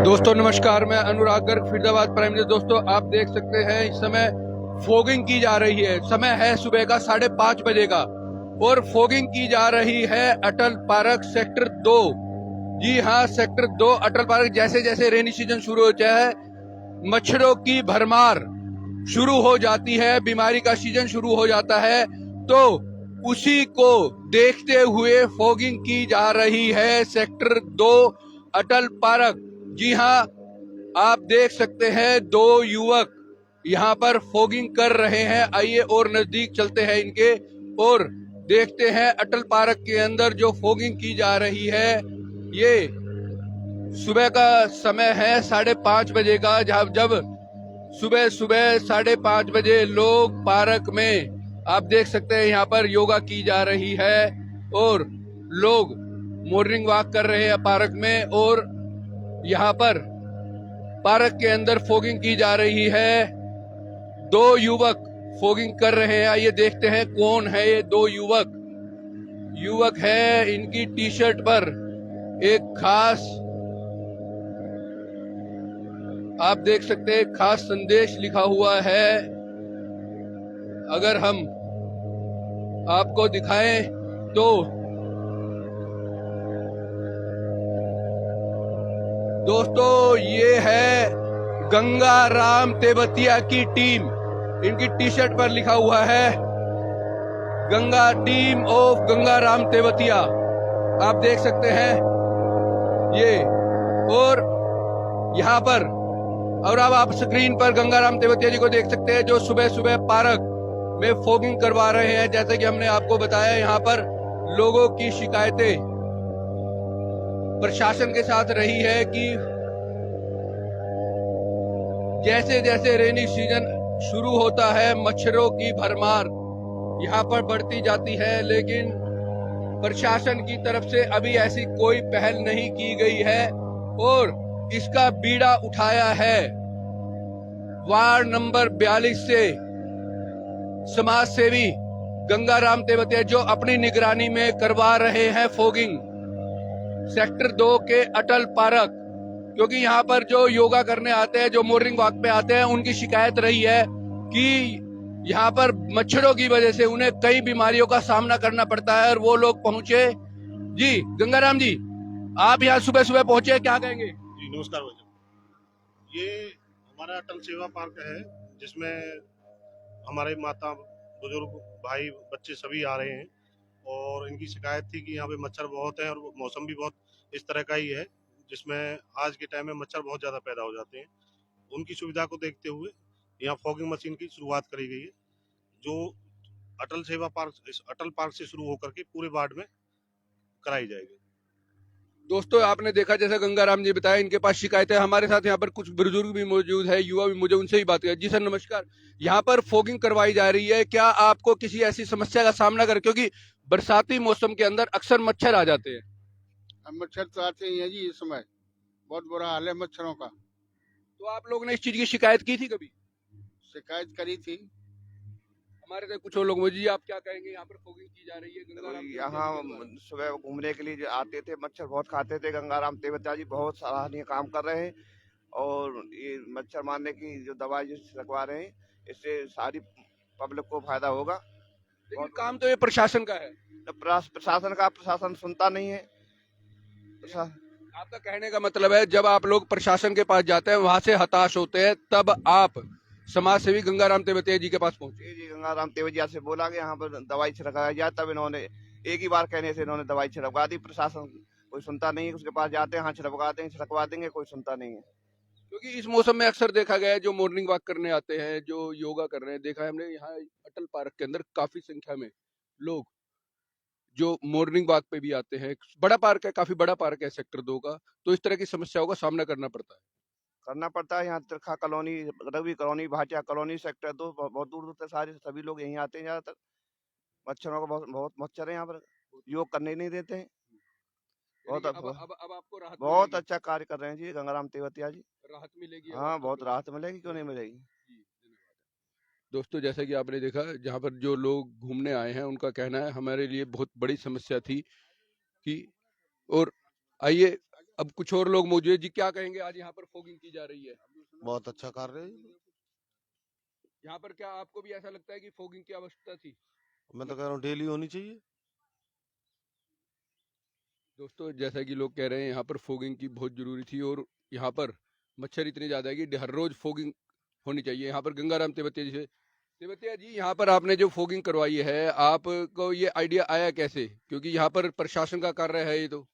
दोस्तों नमस्कार, मैं अनुराग गर्ग फरीदाबाद प्राइम न्यूज़। दोस्तों आप देख सकते हैं इस समय फॉगिंग की जा रही है। समय है सुबह का 5:30 बजे का और फॉगिंग की जा रही है अटल पार्क सेक्टर 2। जी हाँ, सेक्टर 2 अटल पार्क। जैसे जैसे रेनी सीजन शुरू होता है मच्छरों की भरमार शुरू हो जाती है, बीमारी का सीजन शुरू हो जाता है, तो उसी को देखते हुए फॉगिंग की जा रही है सेक्टर 2 अटल पार्क। जी हाँ, आप देख सकते हैं दो युवक यहाँ पर फॉगिंग कर रहे हैं। आइए और नजदीक चलते हैं इनके और देखते हैं अटल पार्क के अंदर जो फॉगिंग की जा रही है। ये सुबह का समय है 5:30 बजे का, जब सुबह सुबह 5:30 बजे लोग पार्क में आप देख सकते हैं यहाँ पर योगा की जा रही है और लोग मॉर्निंग वॉक कर रहे हैं पार्क में, और यहाँ पर पार्क के अंदर फॉगिंग की जा रही है। दो युवक फॉगिंग कर रहे हैं। आइए देखते हैं कौन है ये दो युवक है। इनकी टी शर्ट पर एक खास आप देख सकते हैं खास संदेश लिखा हुआ है। अगर हम आपको दिखाएं तो दोस्तों ये है गंगा राम तेवतिया की टीम। इनकी टी शर्ट पर लिखा हुआ है गंगा टीम ऑफ गंगा राम तेवतिया। आप देख सकते हैं ये, और यहाँ पर और अब आप स्क्रीन पर गंगा राम तेवतिया जी को देख सकते हैं जो सुबह सुबह पार्क में फॉगिंग करवा रहे हैं। जैसे कि हमने आपको बताया, यहाँ पर लोगों की शिकायतें प्रशासन के साथ रही है कि जैसे जैसे रेनी सीजन शुरू होता है मच्छरों की भरमार यहाँ पर बढ़ती जाती है, लेकिन प्रशासन की तरफ से अभी ऐसी कोई पहल नहीं की गई है और इसका बीड़ा उठाया है वार्ड नंबर 42 से समाज सेवी गंगाराम तेवतिया, जो अपनी निगरानी में करवा रहे हैं फॉगिंग सेक्टर 2 के अटल पार्क। क्योंकि यहाँ पर जो योगा करने आते हैं, जो मॉर्निंग वॉक पे आते हैं, उनकी शिकायत रही है कि यहाँ पर मच्छरों की वजह से उन्हें कई बीमारियों का सामना करना पड़ता है। और वो लोग पहुंचे। जी गंगाराम जी, आप यहाँ सुबह सुबह पहुंचे, क्या कहेंगे? जी नमस्कार भाई। ये हमारा अटल सेवा पार्क है जिसमें हमारे माता बुजुर्ग भाई बच्चे सभी आ रहे हैं और इनकी शिकायत थी कि यहाँ पे मच्छर बहुत हैं और मौसम भी बहुत इस तरह का ही है जिसमें आज के टाइम में मच्छर बहुत ज़्यादा पैदा हो जाते हैं। उनकी सुविधा को देखते हुए यहाँ फॉगिंग मशीन की शुरुआत करी गई है, जो अटल सेवा पार्क इस अटल पार्क से शुरू होकर के पूरे वार्ड में कराई जाएगी। दोस्तों आपने देखा, जैसा गंगाराम जी बताया, इनके पास शिकायत है। हमारे साथ यहाँ पर कुछ बुजुर्ग भी मौजूद है, युवा भी मौजूद, उनसे ही बात करें। जी सर नमस्कार, यहाँ पर फॉगिंग करवाई जा रही है, क्या आपको किसी ऐसी समस्या का सामना कर, क्योंकि बरसाती मौसम के अंदर अक्सर मच्छर आ जाते हैं? मच्छर तो आते ही हैं जी, इस समय बहुत बुरा हाल है मच्छरों का। तो आप लोगों ने इस चीज की शिकायत की थी कभी? शिकायत करी थी। हमारे साथ कुछ और लोग मौजूद। जी आप क्या कहेंगे, यहाँ पर फॉगिंग की जा रही है गंगाराम यहाँ तेवतिया जी के द्वारा? सुबह घूमने के लिए जो आते थे, मच्छर बहुत खाते थे। गंगाराम तेवतिया जी बहुत सराहनीय काम कर रहे हैं और ये मच्छर मारने की जो दवाई जो रखवा रहे हैं, इससे सारी पब्लिक को फायदा होगा। लेकिन काम तो ये प्रशासन का है। तो प्रशासन सुनता नहीं है। आपका कहने का मतलब है जब आप लोग प्रशासन के पास जाते हैं, वहां से हताश होते हैं, तब आप समाज सेवी गंगाराम तेवतिया जी के पास पहुंचे? जी गंगाराम तेवतिया से बोला कि यहाँ पर दवाई छिड़काया जाए, तब इन्होंने एक ही बार कहने से इन्होंने दवाई छिड़कवा दी। प्रशासन कोई सुनता नहीं है, उसके पास जाते हैं, हाँ छिड़कवा देंगे, कोई सुनता नहीं है। क्योंकि इस मौसम में अक्सर देखा गया है जो मॉर्निंग वॉक करने आते हैं, जो योगा कर रहे हैं, देखा है हमने यहाँ अटल पार्क के अंदर काफी संख्या में लोग जो मॉर्निंग वॉक पे भी आते हैं। बड़ा पार्क है, काफी बड़ा पार्क है सेक्टर 2 का, तो इस तरह की समस्याओं का सामना करना पड़ता है। यहाँ Trikha colony, Ravi colony, Bhatia colony, sector 2 बहुत दूर दूर से सारे सभी लोग यहीं आते हैं। ज्यादातर मच्छरों का बहुत बहुत मच्छर है यहाँ पर, योग करने नहीं देते हैं। बहुत अब आपको राहत बहुत मिलेगी? अच्छा कार्य कर रहे हैं जी गंगाराम तेवतिया जी। राहत मिलेगी अब हाँ आपको? बहुत राहत मिलेगी, क्यों नहीं मिलेगी। जी, धन्यवाद। दोस्तों जैसा कि आपने देखा, जहाँ पर जो लोग घूमने आए हैं उनका कहना है हमारे लिए बहुत बड़ी समस्या थी कि, और आइए अब कुछ और लोग मौजूद हैं जी, क्या कहेंगे? आज यहाँ पर फॉगिंग की जा रही है, बहुत अच्छा कर रहे हैं। यहाँ पर क्या आपको भी ऐसा लगता है कि फॉगिंग की आवश्यकता थी? मैं तो कह रहा हूँ डेली होनी चाहिए। दोस्तों जैसा कि लोग कह रहे हैं यहाँ पर फॉगिंग की बहुत जरूरी थी, और यहाँ पर मच्छर इतने ज्यादा है कि हर रोज फॉगिंग होनी चाहिए। यहाँ पर गंगाराम तेवतिया जी से, तेवतिया जी यहाँ पर आपने जो फॉगिंग करवाई है, आपको ये आइडिया आया कैसे? क्योंकि यहाँ पर प्रशासन का कार्य है ये तो।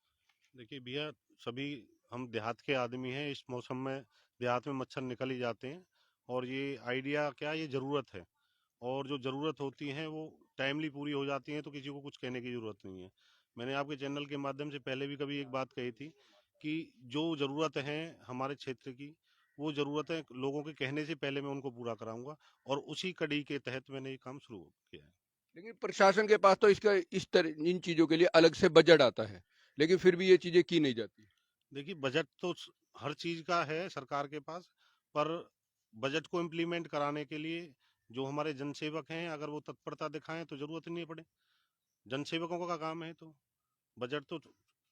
देखिए भैया, सभी हम देहात के आदमी हैं। इस मौसम में देहात में मच्छर निकल ही जाते हैं, और ये आइडिया क्या, ये ज़रूरत है। और जो ज़रूरत होती है वो टाइमली पूरी हो जाती हैं, तो किसी को कुछ कहने की ज़रूरत नहीं है। मैंने आपके चैनल के माध्यम से पहले भी कभी एक बात कही थी कि जो ज़रूरत है हमारे क्षेत्र की, वो ज़रूरतें लोगों के कहने से पहले मैं उनको पूरा कराऊंगा, और उसी कड़ी के तहत मैंने ये काम शुरू किया है। लेकिन प्रशासन के पास तो इसका इस तरह इन चीजों के लिए अलग से बजट आता है, लेकिन फिर भी ये चीजें की नहीं जाती। देखिए, बजट तो हर चीज़ का है सरकार के पास, पर बजट को इम्प्लीमेंट कराने के लिए जो हमारे जनसेवक हैं, अगर वो तत्परता दिखाएं तो ज़रूरत ही नहीं पड़े। जनसेवकों का काम है, तो बजट तो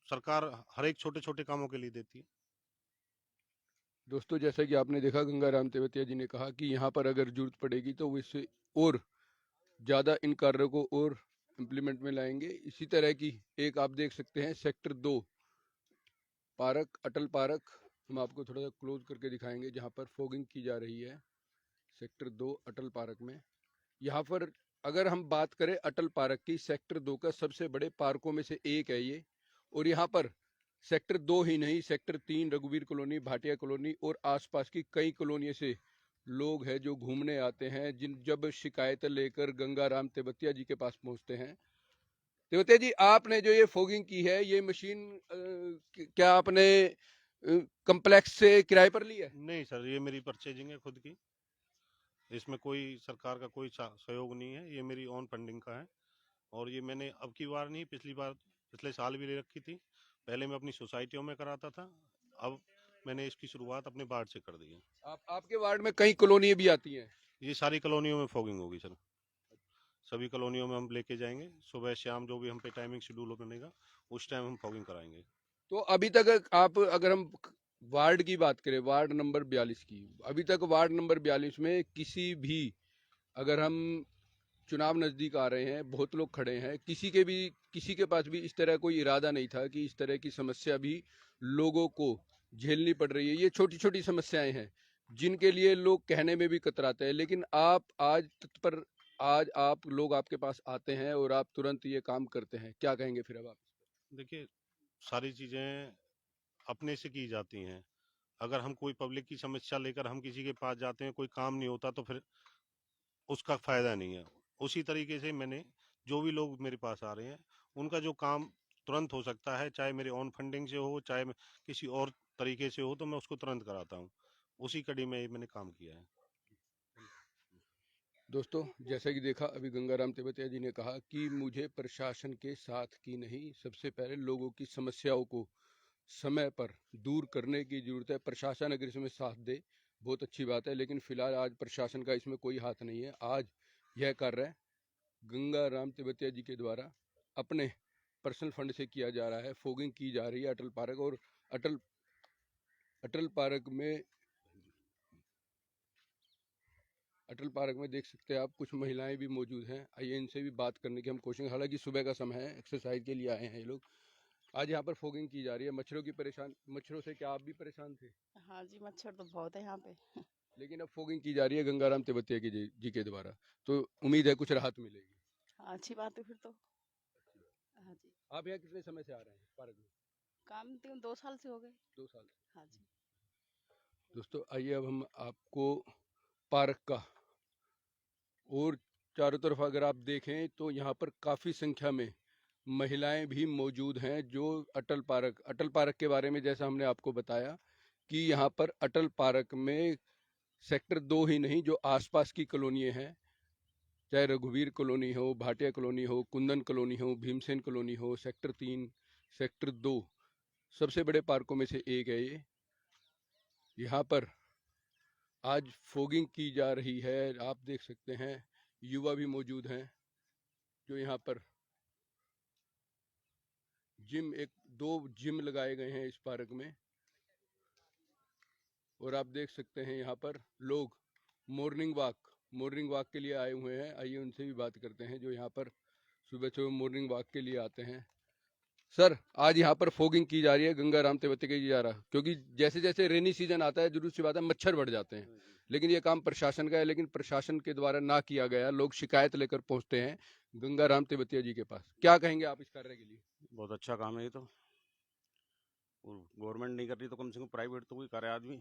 सरकार हर एक छोटे छोटे कामों के लिए देती है। दोस्तों जैसा कि आपने देखा, गंगाराम तेवतिया जी ने कहा कि यहाँ पर अगर जरूरत पड़ेगी तो वो इससे और ज़्यादा इन कार्यों को और इम्प्लीमेंट में लाएंगे। इसी तरह की एक आप देख सकते हैं सेक्टर 2 पार्क, अटल पार्क, हम आपको थोड़ा सा क्लोज करके दिखाएंगे जहाँ पर फॉगिंग की जा रही है। सेक्टर 2 अटल पार्क में, यहाँ पर अगर हम बात करें अटल पार्क की, सेक्टर 2 का सबसे बड़े पार्कों में से एक है ये। और यहाँ पर सेक्टर 2 ही नहीं, सेक्टर 3 रघुवीर कॉलोनी, भाटिया कॉलोनी और आसपास की कई कॉलोनियों से लोग हैं जो घूमने आते हैं, जब शिकायतें लेकर गंगाराम तेवतिया जी के पास पहुंचते हैं। तेवतिया जी, आपने जो ये फॉगिंग की है, ये मशीन क्या आपने कम्प्लेक्स से किराए पर ली है? नहीं सर, ये मेरी परचेजिंग है खुद की। इसमें कोई सरकार का कोई सहयोग नहीं है, ये मेरी ओन फंडिंग का है। और ये मैंने अब की बार नहीं, पिछली बार, पिछले साल भी ले रखी थी। पहले मैं अपनी सोसाइटियों में कराता था, अब मैंने इसकी शुरुआत अपने वार्ड से कर दी है। आपके वार्ड में कई कॉलोनी भी आती हैं? ये सारी कॉलोनियों में फॉगिंग होगी सर। सभी कॉलोनियों में हम लेके जाएंगे, सुबह शाम जो भी हम पे टाइमिंग शेड्यूल बनेगा उस टाइम हम फॉगिंग कराएंगे। तो अभी तक आप, अगर हम वार्ड की बात करें, वार्ड नंबर 42 की, अभी तक वार्ड नंबर 42 में किसी भी, अगर हम चुनाव नजदीक आ रहे हैं, बहुत लोग खड़े हैं, किसी के पास भी इस तरह कोई इरादा नहीं था कि इस तरह की समस्या भी लोगों को झेलनी पड़ रही है। ये छोटी छोटी समस्याएं हैं जिनके लिए लोग कहने में भी कतराते हैं, लेकिन आप आज तत्पर, आज आप लोग आपके पास आते हैं और आप तुरंत ये काम करते हैं। क्या कहेंगे फिर अब आप? देखिए, सारी चीज़ें अपने से की जाती हैं। अगर हम कोई पब्लिक की समस्या लेकर हम किसी के पास जाते हैं, कोई काम नहीं होता, तो फिर उसका फायदा नहीं है। उसी तरीके से मैंने, जो भी लोग मेरे पास आ रहे हैं, उनका जो काम तुरंत हो सकता है, चाहे मेरे ऑन फंडिंग से हो, चाहे किसी और तरीके से हो, तो मैं उसको तुरंत कराता हूँ। उसी कड़ी में मैंने काम किया है। दोस्तों जैसा कि देखा, अभी गंगाराम तेवतिया जी ने कहा कि मुझे प्रशासन के साथ की नहीं, सबसे पहले लोगों की समस्याओं को समय पर दूर करने की जरूरत है। प्रशासन अगर इसमें साथ दे बहुत अच्छी बात है, लेकिन फिलहाल आज प्रशासन का इसमें कोई हाथ नहीं है। आज यह कार्य गंगाराम तेवतिया जी के द्वारा अपने पर्सनल फंड से किया जा रहा है। फॉगिंग की जा रही है अटल पार्क, और अटल अटल पार्क में अटल पार्क में देख सकते हैं आप, कुछ महिलाएं भी मौजूद हैं। आइए इनसे भी बात करने की हम कोशिश, हालांकि सुबह का समय है, एक्सरसाइज के लिए आए हैं ये लोग। आज यहाँ पर फॉगिंग की जा रही है, मच्छरों से क्या आप भी परेशान थे? हाँ जी, मच्छर तो बहुत है यहाँ पे। लेकिन अब फॉगिंग की जा रही है गंगाराम तेवतिया जी के द्वारा, तो उम्मीद है कुछ राहत मिलेगी। हाँ, अच्छी बात है फिर तो। हाँ जी, आप यहाँ कितने समय से आ रहे हैं पार्क में? काम 2 साल से हो गए। 2 साल से। हाँ जी। दोस्तों आइए अब हम आपको पार्क का, और चारों तरफ अगर आप देखें तो यहाँ पर काफ़ी संख्या में महिलाएं भी मौजूद हैं जो अटल पार्क के बारे में, जैसा हमने आपको बताया कि यहाँ पर अटल पार्क में सेक्टर 2 ही नहीं, जो आसपास की कॉलोनियाँ हैं, चाहे रघुवीर कॉलोनी हो, भाटिया कॉलोनी हो, कुंदन कॉलोनी हो, भीमसेन कॉलोनी हो, सेक्टर 3, सेक्टर 2 सबसे बड़े पार्कों में से एक है ये। यहाँ पर आज फॉगिंग की जा रही है। आप देख सकते हैं युवा भी मौजूद हैं जो यहाँ पर 2 जिम लगाए गए हैं इस पार्क में, और आप देख सकते हैं यहाँ पर लोग मॉर्निंग वॉक के लिए आए हुए हैं। आइए उनसे भी बात करते हैं जो यहाँ पर सुबह सुबह मॉर्निंग वॉक के लिए आते हैं। सर, आज यहाँ पर फॉगिंग की जा रही है, गंगाराम तेवतिया की जा रहा, क्योंकि जैसे जैसे रेनी सीजन आता है जरूर सी बात है मच्छर बढ़ जाते हैं, लेकिन ये काम प्रशासन का है, लेकिन प्रशासन के द्वारा ना किया गया। लोग शिकायत लेकर पहुंचते हैं गंगाराम तेवतिया जी के पास। क्या कहेंगे आप इस कार्य के लिए? बहुत अच्छा काम है ये तो। गवर्नमेंट नहीं कर रही तो कम से कम प्राइवेट तो कोई करे आदमी।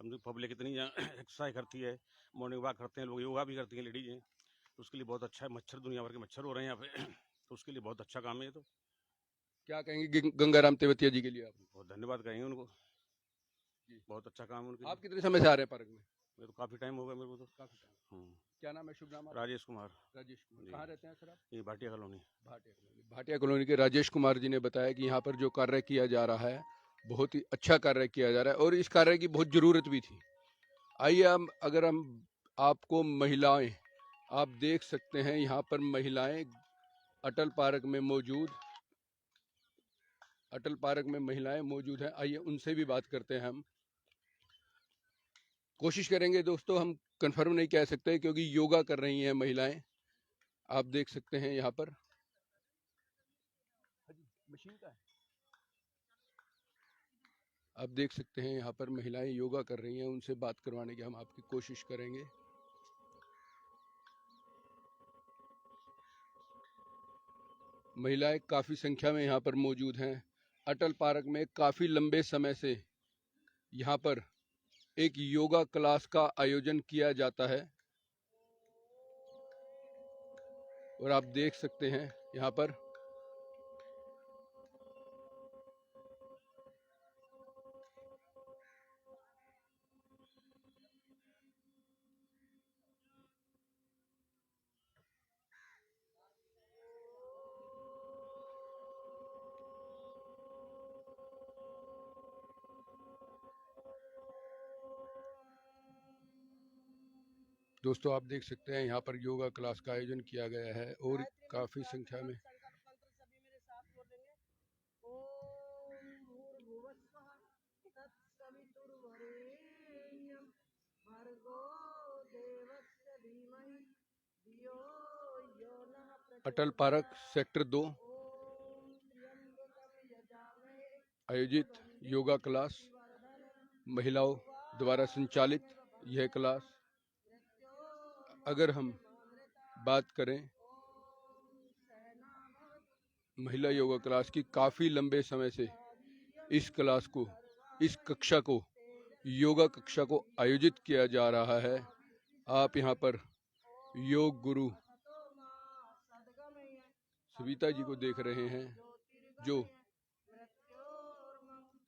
कम से कम पब्लिक इतनी एक्सरसाइज करती है, मॉर्निंग वॉक करते हैं लोग, योगा भी करती हैं लेडीज हैं, तो उसके लिए बहुत अच्छा है। मच्छर, दुनिया भर के मच्छर हो रहे हैं यहाँ पे तो उसके लिए बहुत अच्छा काम है ये तो। क्या कहेंगे गंगाराम तेवतिया जी के लिए आप? बहुत धन्यवाद कहेंगे उनको, बहुत अच्छा काम है उनके। आप कितने समय से आ रहे हैं पार्क में? ये तो काफी टाइम हो गया मेरे को तो। काफी टाइम। क्या नाम है, शुभ नाम आपका? राजेश कुमार। राजेश कुमार। जी। कहाँ रहते हैं सर आप? ये भाटिया कॉलोनी। भाटिया कॉलोनी के राजेश कुमार जी ने बताया कि यहाँ पर जो कार्य किया जा रहा है बहुत ही अच्छा कार्य किया जा रहा है, और इस कार्य की बहुत जरूरत भी थी। आइए अगर हम आपको महिलाएं, आप देख सकते हैं यहाँ पर महिलाएं अटल पार्क में महिलाएं मौजूद हैं। आइए उनसे भी बात करते हैं। हम कोशिश करेंगे दोस्तों, हम कंफर्म नहीं कह सकते क्योंकि योगा कर रही हैं महिलाएं, आप देख सकते हैं यहाँ पर। मशीन का है, आप देख सकते हैं यहाँ पर महिलाएं योगा कर रही हैं, उनसे बात करवाने की हम आपकी कोशिश करेंगे। महिलाएं काफी संख्या में यहाँ पर मौजूद हैं। अटल पार्क में काफी लंबे समय से यहाँ पर एक योगा क्लास का आयोजन किया जाता है, और आप देख सकते हैं यहाँ पर दोस्तों आप देख सकते हैं यहाँ पर योगा क्लास का आयोजन किया गया है, और काफी संख्या में अटल पार्क सेक्टर 2 आयोजित योगा क्लास, महिलाओं द्वारा संचालित यह क्लास। अगर हम बात करें महिला योगा क्लास की, काफी लंबे समय से इस क्लास को, इस कक्षा को, योगा कक्षा को आयोजित किया जा रहा है। आप यहाँ पर योग गुरु सविता जी को देख रहे हैं, जो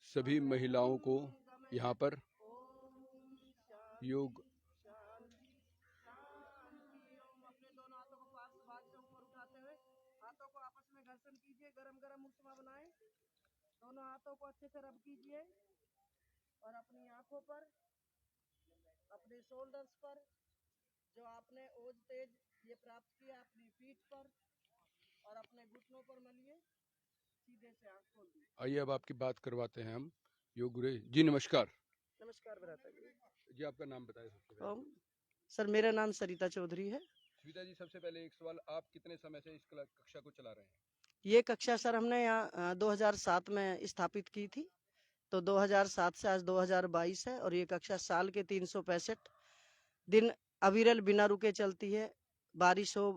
सभी महिलाओं को यहाँ पर योग गरम उपमा बनाएं, दोनों हाथों को अच्छे से रब कीजिए, और अपनी आंखों पर, अपने शोल्डर्स पर, जो आपने ओज तेज ये प्राप्त किया, अपनी पीठ पर और अपने घुटनों पर मलिए, सीधे से आंख खोल दी। आइए अब आपकी बात करवाते हैं हम योग गुरु जी। नमस्कार। नमस्कार भ्राता जी, आपका नाम बताइए सबसे पहले। सर, मेरा नाम सरिता चौधरी है। सविता जी, सबसे पहले एक सवाल, आप कितने समय से इस कक्षा को चला रहे हैं? ये कक्षा सर हमने यहाँ 2007 में स्थापित की थी, तो 2007 से आज 2022 है, और ये कक्षा साल के 365 दिन अविरल बिना रुके चलती है। बारिश हो,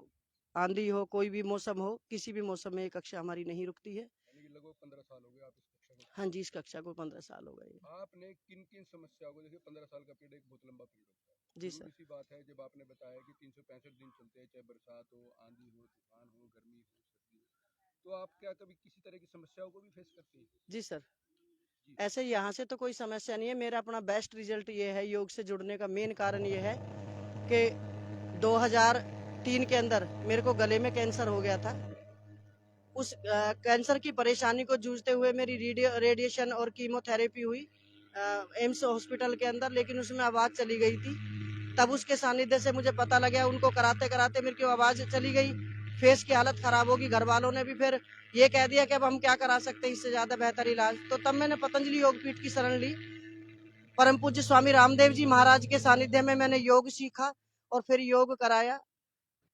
आंधी हो, कोई भी मौसम हो, किसी भी मौसम में ये कक्षा हमारी नहीं रुकती है। लगभग 15 साल हो गए आप इस कक्षा को? हाँ जी, इस कक्षा को 15 साल हो गए। आपने किन किन समस्याओं को, देखिए 15 साल का पीरियड एक बहुत लंबा पीरियड होता है जी सर। इसी बात है, जब आपने बताया कि 365 दिन चलते हैं, चाहे बरसात हो, आंधी हो, तूफान हो, गर्मी हो, सर्दी हो, तो आप क्या कभी किसी तरह की समस्याओं को भी फेस करते हैं? जी सर, ऐसे यहाँ से तो कोई समस्या नहीं है। मेरा अपना बेस्ट रिजल्ट ये है, योग से जुड़ने का मेन कारण ये है कि 2003 के अंदर मेरे को गले में कैंसर हो गया था। उस कैंसर की परेशानी को जूझते हुए मेरी रेडिएशन और कीमोथेरेपी हुई एम्स हॉस्पिटल के अंदर, लेकिन उसमें आवाज़ चली गई थी। तब उसके सानिध्य से मुझे पता लगा, उनको कराते कराते मेरी आवाज़ चली गई, फेस की हालत खराब होगी। घर वालों ने भी फिर ये कह दिया कि अब हम क्या करा सकते हैं इससे ज्यादा बेहतर इलाज। तो तब मैंने पतंजलि योगपीठ की शरण ली। परम पूज्य स्वामी रामदेव जी महाराज के सानिध्य में मैंने योग सीखा और फिर योग कराया।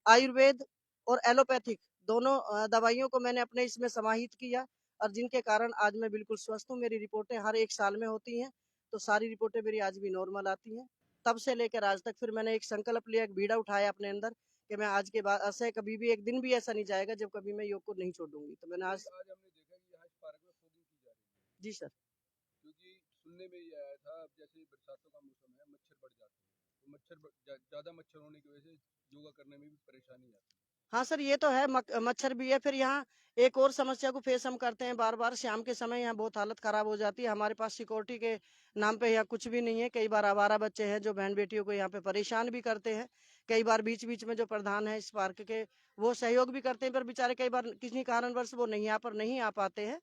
आयुर्वेद और एलोपैथिक दोनों दवाइयों को मैंने अपने इसमें समाहित किया और जिनके कारण आज मैं बिल्कुल स्वस्थ हूँ। मेरी रिपोर्टें हर 1 साल में होती हैं, तो सारी रिपोर्टें मेरी आज भी नॉर्मल आती हैं। तब से लेकर आज तक फिर मैंने एक संकल्प लिया, एक बीड़ा उठाया अपने अंदर कि मैं आज के बाद ऐसे कभी भी एक दिन भी ऐसा नहीं जाएगा जब कभी मैं योग को नहीं छोड़ूंगी। तो मैंने आज आज हमने देखा कि यहाँ इस पार्क में फॉगिंग की जा रही है, जी सर। क्योंकि सुनने में ये आया था अब जैसे बरसातों का मौसम है, मच्छर बढ़ जाते हैं, तो ज्यादा मच्छर होने की वजह से योगा करने में भी परेशानी आती है। हाँ सर, ये तो है, मच्छर भी है। फिर यहाँ एक और समस्या को फेस हम करते हैं बार बार, शाम के समय यहाँ बहुत हालत खराब हो जाती है। हमारे पास सिक्योरिटी के नाम पे यहाँ कुछ भी नहीं है। कई बार आवारा बच्चे हैं जो बहन बेटियों को यहाँ पे परेशान भी करते हैं। कई बार बीच बीच में जो प्रधान है इस पार्क के, वो सहयोग भी करते हैं, पर बेचारे कई बार किसी कारणवश वो नहीं आ पाते हैं।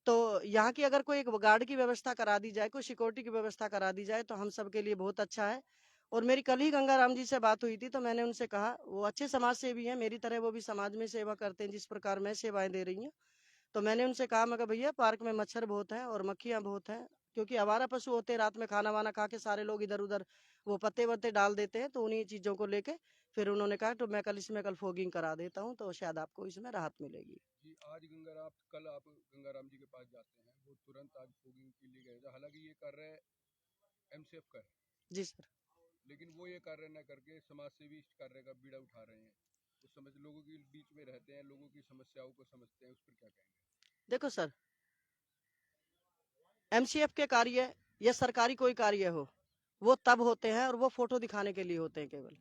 तो यहाँ की अगर कोई एक गार्ड की व्यवस्था करा दी जाए, कोई सिक्योरिटी की व्यवस्था करा दी जाए, तो हम सबके लिए बहुत अच्छा है। और मेरी कल ही गंगाराम जी से बात हुई थी, तो मैंने उनसे कहा, वो अच्छे समाज सेवी हैं, मेरी तरह वो भी समाज में सेवा करते हैं जिस प्रकार मैं सेवाएं दे रही हूँ। तो मैंने उनसे कहा, मैं कहा भैया पार्क में मच्छर बहुत है और मक्खियां बहुत हैं, क्योंकि आवारा पशु होते हैं, रात में खाना वाना खा के सारे लोग इधर उधर वो पत्ते वत्ते डाल देते हैं। तो उन्हीं चीजों को लेके फिर उन्होंने कहा तो मैं कल फॉगिंग करा देता हूँ, तो शायद आपको इसमें राहत मिलेगी। जी, कल आप गंगाराम जी के पास जाते हैं, वो तुरंत आज फॉगिंग के लिए गए थे। हालांकि ये कार्य एमसीएफ का है, जी सर। लेकिन वो ये कार्य न करके समाज सेवी इस कार्य का बीड़ा उठा रहे हैं। उस समझ लोगों के बीच में रहते हैं, लोगों की समस्याओं को समझते हैं, उस पर क्या कहेंगे? देखो सर, एमसीएफ के कार्य या सरकारी कोई कार्य हो, वो तब होते हैं और वो फोटो दिखाने के लिए होते हैं केवल।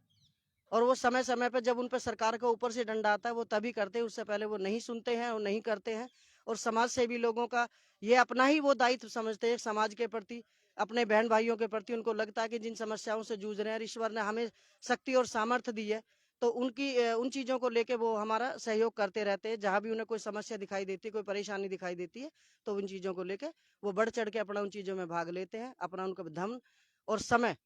और वो समय समय पर जब उन पर सरकार का ऊपर से डंडा आता है वो तभी करते हैं, उससे पहले वो नहीं सुनते हैं और नहीं करते हैं। और समाज सेवी लोगों का ये अपना ही वो दायित्व समझते हैं समाज के प्रति, अपने बहन भाइयों के प्रति। उनको लगता है कि जिन समस्याओं से जूझ रहे हैं, ईश्वर ने हमें शक्ति और सामर्थ्य दी है, तो उन चीजों को लेके वो हमारा सहयोग करते रहते हैं। जहां भी उन्हें कोई समस्या दिखाई देती है, कोई परेशानी दिखाई देती है, तो उन चीजों को लेके वो बढ़ चढ़ के अपना उन चीजों में भाग लेते हैं। अपना उनका धन और समय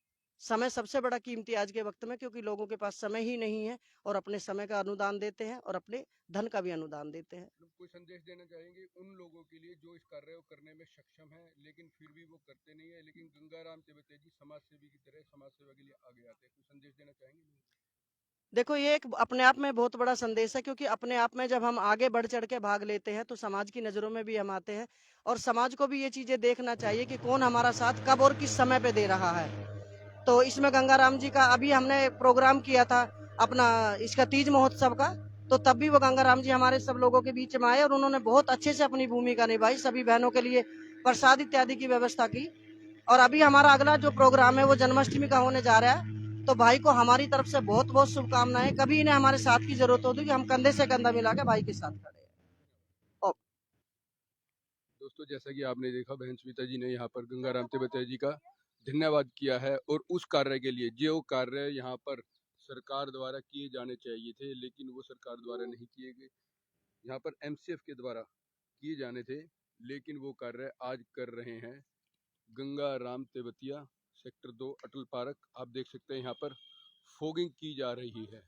सबसे बड़ा कीमती आज के वक्त में, क्योंकि लोगों के पास समय ही नहीं है, और अपने समय का अनुदान देते हैं और अपने धन का भी अनुदान देते हैं। कोई संदेश देना चाहेंगे उन लोगों के लिए जो इस कार्य को करने में सक्षम है लेकिन फिर भी वो करते नहीं है, लेकिन गंगाराम तिवारी जी समाज सेवी की तरह समाज सेवा के लिए आगे आते हैं, कोई संदेश देना चाहेंगे? देखो, ये एक अपने आप में बहुत बड़ा संदेश है, क्योंकि अपने आप में जब हम आगे बढ़ चढ़ के भाग लेते हैं तो समाज की नजरों में भी हम आते हैं। और समाज को भी ये चीजें देखना चाहिए कि कौन हमारा साथ कब और किस समय पे दे रहा है। तो इसमें गंगाराम जी का अभी हमने प्रोग्राम किया था अपना इसका तीज महोत्सव का, तो तब भी वो गंगाराम जी हमारे सब लोगों के बीच में आए और उन्होंने बहुत अच्छे से अपनी भूमिका निभाई। सभी बहनों के लिए प्रसाद इत्यादि की व्यवस्था की। और अभी हमारा अगला जो प्रोग्राम है वो जन्माष्टमी का होने जा रहा है। तो भाई को हमारी तरफ से बहुत बहुत शुभकामनाएं। कभी इन्हें हमारे साथ की जरूरत होती है, हम कंधे से कंधा मिला के भाई के साथ खड़े हैं। दोस्तों, जैसा कि आपने देखा, बहन स्मिता जी ने यहाँ पर गंगाराम तिवारी जी का धन्यवाद किया है, और उस कार्य के लिए जो कार्य यहाँ पर सरकार द्वारा किए जाने चाहिए थे लेकिन वो सरकार द्वारा नहीं किए गए, यहाँ पर एमसीएफ के द्वारा किए जाने थे, लेकिन वो कार्य आज कर रहे हैं गंगाराम तिवारी सेक्टर 2 अटल पार्क। आप देख सकते हैं यहाँ पर फॉगिंग की जा रही है,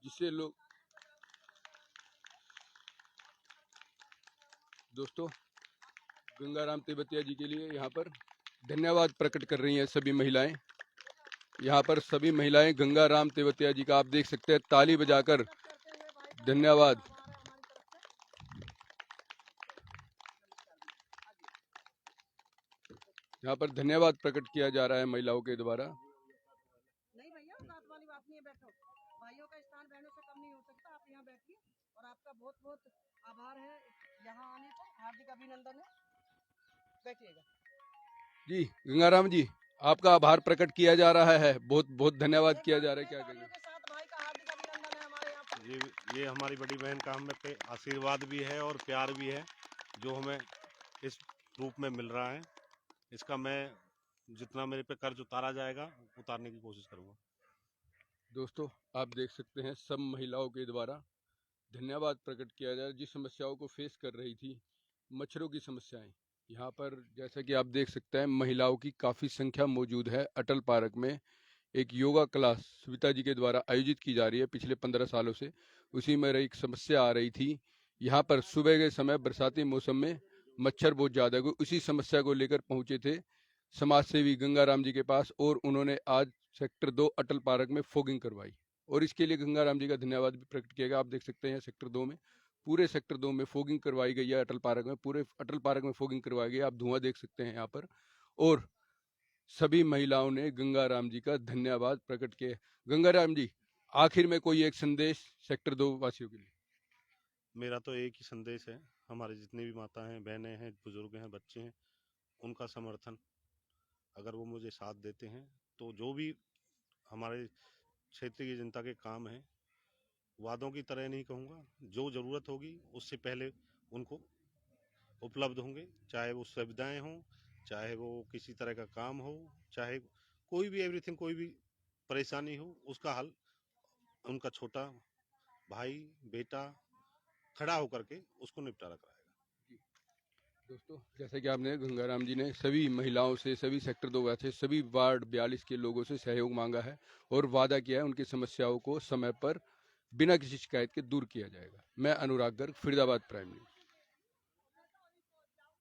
जिससे लोग दोस्तों गंगाराम तिवारी जी के लिए यहाँ पर धन्यवाद प्रकट कर रही हैं सभी महिलाएं। यहाँ पर सभी महिलाएं गंगाराम तिवारी जी का आप देख सकते हैं ताली बजाकर धन्यवाद। यहाँ पर धन्यवाद प्रकट किया जा रहा है महिलाओं के द्वारा। नहीं भैया, बात वाली बात नहीं है, बैठो। भाइयों का स्थान बहनों से कम नहीं हो सकता, आप यहाँ बैठिए। और आपका बहुत बहुत आभार है यहाँ आने पर, हार्दिक अभिनंदन है। बैठिएगा जी गंगाराम जी, आपका आभार प्रकट किया जा रहा है, बहुत बहुत धन्यवाद किया जा रहा है, क्या कहेंगे? भाई का हार्दिक अभिनंदन है हमारे यहाँ पर। ये हमारी बड़ी बहन का हमें पे आशीर्वाद भी है और प्यार भी है जो हमें इस रूप में मिल रहा है। इसका मैं जितना मेरे पे कर्ज उतारा जाएगा उतारने की कोशिश करूँगा। दोस्तों, आप देख सकते हैं सब महिलाओं के द्वारा धन्यवाद प्रकट किया जा रहा है। जिस समस्याओं को फेस कर रही थी, मच्छरों की समस्याएं, यहाँ पर जैसा कि आप देख सकते हैं महिलाओं की काफ़ी संख्या मौजूद है अटल पार्क में। एक योगा क्लास सविता जी के द्वारा आयोजित की जा रही है पिछले 15 सालों से। उसी में एक समस्या आ रही थी, यहाँ पर सुबह के समय बरसाती मौसम में मच्छर बहुत ज़्यादा हुए, उसी समस्या को लेकर पहुंचे थे समाज सेवी गंगाराम जी के पास, और उन्होंने आज सेक्टर 2 अटल पार्क में फॉगिंग करवाई, और इसके लिए गंगाराम जी का धन्यवाद भी प्रकट किया गया। आप देख सकते हैं सेक्टर 2 में, पूरे सेक्टर 2 में फॉगिंग करवाई गई है। अटल पार्क में, पूरे अटल पार्क में फॉगिंग करवाई गई, आप धुआं देख सकते हैं यहाँ पर, और सभी महिलाओं ने गंगाराम जी का धन्यवाद प्रकट किया। गंगाराम जी, आखिर में कोई एक संदेश सेक्टर 2 वासियों के लिए? मेरा तो एक ही संदेश है, हमारे जितने भी माता हैं, बहनें हैं, बुजुर्ग हैं, बच्चे हैं, उनका समर्थन अगर वो मुझे साथ देते हैं तो जो भी हमारे क्षेत्र की जनता के काम हैं, वादों की तरह नहीं कहूँगा, जो ज़रूरत होगी उससे पहले उनको उपलब्ध होंगे, चाहे वो सुविधाएं हों, चाहे वो किसी तरह का काम हो, चाहे कोई भी एवरीथिंग, कोई भी परेशानी हो, उसका हल उनका छोटा भाई बेटा खड़ा होकर के उसको निपटारा कराएगा। दोस्तों, जैसे कि आपने गंगाराम जी ने सभी महिलाओं से, सभी सेक्टर 2 वासे, सभी वार्ड 42 के लोगों से सहयोग मांगा है और वादा किया है उनकी समस्याओं को समय पर बिना किसी शिकायत के दूर किया जाएगा। मैं अनुराग गर्ग, फरीदाबाद प्राइम न्यूज।